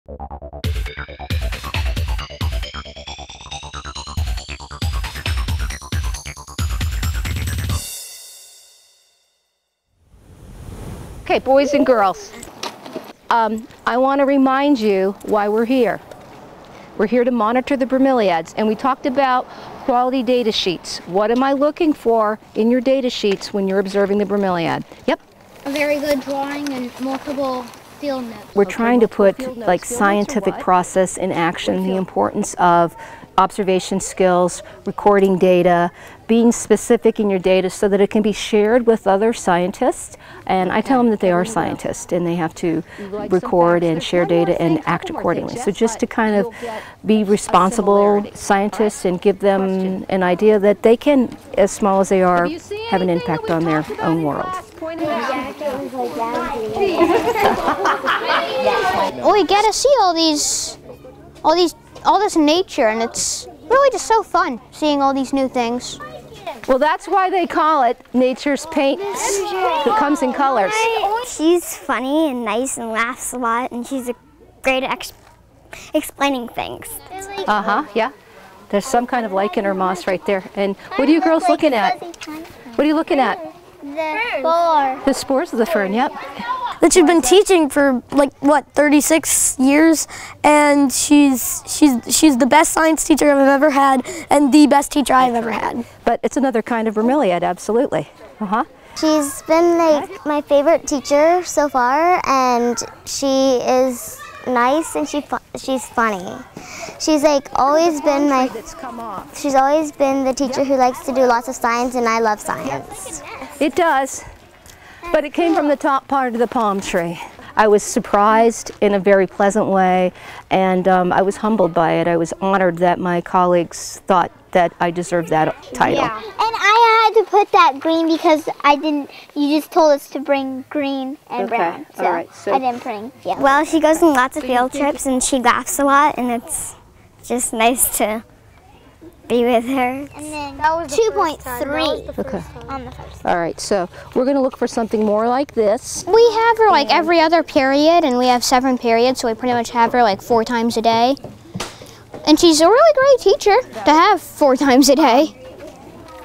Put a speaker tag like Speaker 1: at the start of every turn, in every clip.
Speaker 1: Okay, boys and girls, I want to remind you why we're here. We're here to monitor the bromeliads, and we talked about quality data sheets. What am I looking for in your data sheets when you're observing the bromeliad? Yep.
Speaker 2: A very good drawing and multiple field notes.
Speaker 1: We're trying to put like scientific process in action, the importance of observation skills, recording data, being specific in your data so that it can be shared with other scientists. And I tell them that they are scientists and they have to record and share data and act accordingly. So just to kind of be responsible scientists and give them an idea that they can, as small as they are, have an impact on their own world.
Speaker 2: Well, we get to see all this nature, and it's really just so fun seeing all these new things.
Speaker 1: Well, that's why they call it nature's paint that comes in colors.
Speaker 3: She's funny and nice and laughs a lot, and she's great at explaining things.
Speaker 1: Yeah. There's some kind of lichen or moss right there. And what are you girls looking at? What are you looking at?
Speaker 3: The spore.
Speaker 1: The spores of the fern, yep.
Speaker 4: That she's been teaching for like what, 36 years, and she's the best science teacher I've ever had and the best teacher I've ever had.
Speaker 1: But it's another kind of bromeliad, absolutely.
Speaker 3: She's been like my favorite teacher so far, and she is nice and she's funny. She's like always been she's always been the teacher who likes to do lots of science, and I love science.
Speaker 1: It does, but it came from the top part of the palm tree. I was surprised in a very pleasant way, and I was humbled by it. I was honored that my colleagues thought that I deserved that title.
Speaker 3: Yeah. And I had to put that green because you just told us to bring green and brown, so, I didn't bring yellow. Well, she goes on lots of field trips and she laughs a lot, and it's just nice to be with her. And then that was 2.3 on the first.
Speaker 1: All right, so we're going to look for something more like this.
Speaker 2: We have her like every other period, and we have 7 periods, so we pretty much have her like 4 times a day. And she's a really great teacher to have 4 times a day.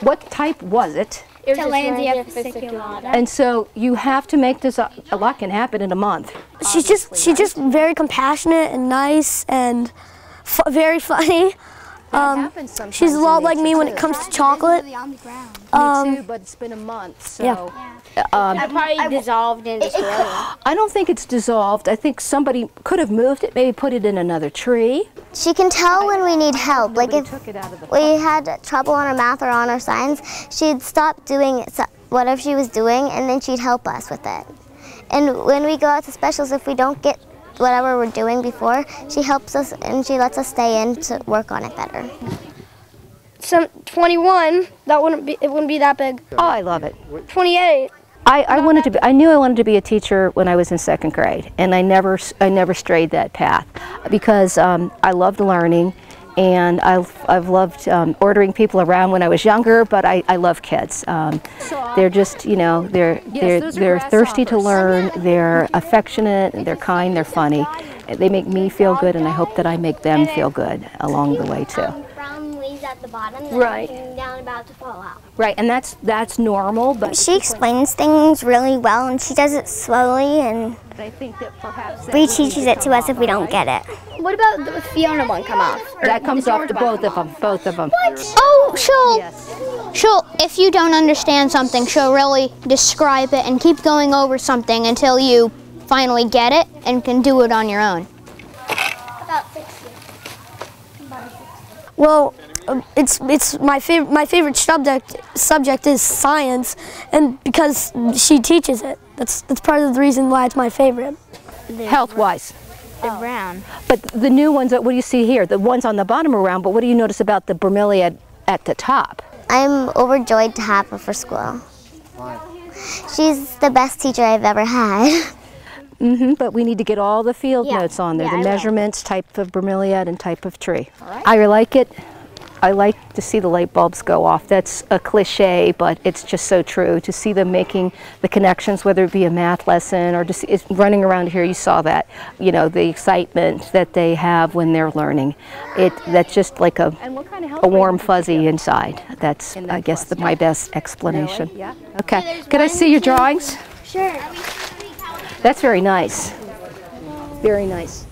Speaker 2: What type was it?
Speaker 3: It was Tillandsia fasciculata.
Speaker 1: And so you have to make this, a lot can happen in a month.
Speaker 4: She's just very compassionate and nice and very funny. She's a lot like me when it comes to chocolate.
Speaker 1: Me too, but it's been a month, so.
Speaker 4: Yeah.
Speaker 3: It probably dissolved into soil.
Speaker 1: I don't think it's dissolved. I think somebody could have moved it, maybe put it in another tree.
Speaker 3: She can tell when we need help. Like if we had trouble on our math or on our science, she'd stop doing whatever she was doing, and then she'd help us with it. And when we go out to specials, if we don't get whatever we're doing before, she helps us and she lets us stay in to work on it better.
Speaker 4: 21, it wouldn't be that big.
Speaker 1: Oh, I love it.
Speaker 4: 28.
Speaker 1: I knew I wanted to be a teacher when I was in 2nd grade, and I never strayed that path because I loved learning, and I've loved ordering people around when I was younger, but I love kids. They're just, you know, they're thirsty to learn, they're affectionate, they're kind, they're funny. They make me feel good, and I hope that I make them feel good along the way too.
Speaker 3: At the bottom,
Speaker 1: right,
Speaker 3: down about to fall out.
Speaker 1: Right, and that's normal. But
Speaker 3: she explains things really well, and she does it slowly, and
Speaker 1: I think that perhaps
Speaker 3: reteaches it to us if we don't get it.
Speaker 2: What about the Fiona one come off?
Speaker 1: That comes off to both of them.
Speaker 2: What? Oh, she'll, if you don't understand something, she'll really describe it and keep going over something until you finally get it and can do it on your own.
Speaker 3: About 60.
Speaker 4: Well, it's my favorite subject is science, and because she teaches it. That's part of the reason why it's my favorite.
Speaker 1: Health-wise.
Speaker 3: They're brown.
Speaker 1: But the new ones, what do you see here? The ones on the bottom are round, but what do you notice about the bromeliad at the top?
Speaker 3: I'm overjoyed to have her for school. She's the best teacher I've ever had.
Speaker 1: But we need to get all the field notes on there, the measurements, type of bromeliad, and type of tree. Right. I like it. I like to see the light bulbs go off. That's a cliche, but it's just so true. To see them making the connections, whether it be a math lesson or just running around here, you saw that. You know, the excitement that they have when they're learning. That's just like a warm fuzzy inside. That's, I guess, my best explanation.
Speaker 2: Yeah.
Speaker 1: Okay. Could I see your drawings?
Speaker 3: Sure.
Speaker 1: That's very nice. Very nice.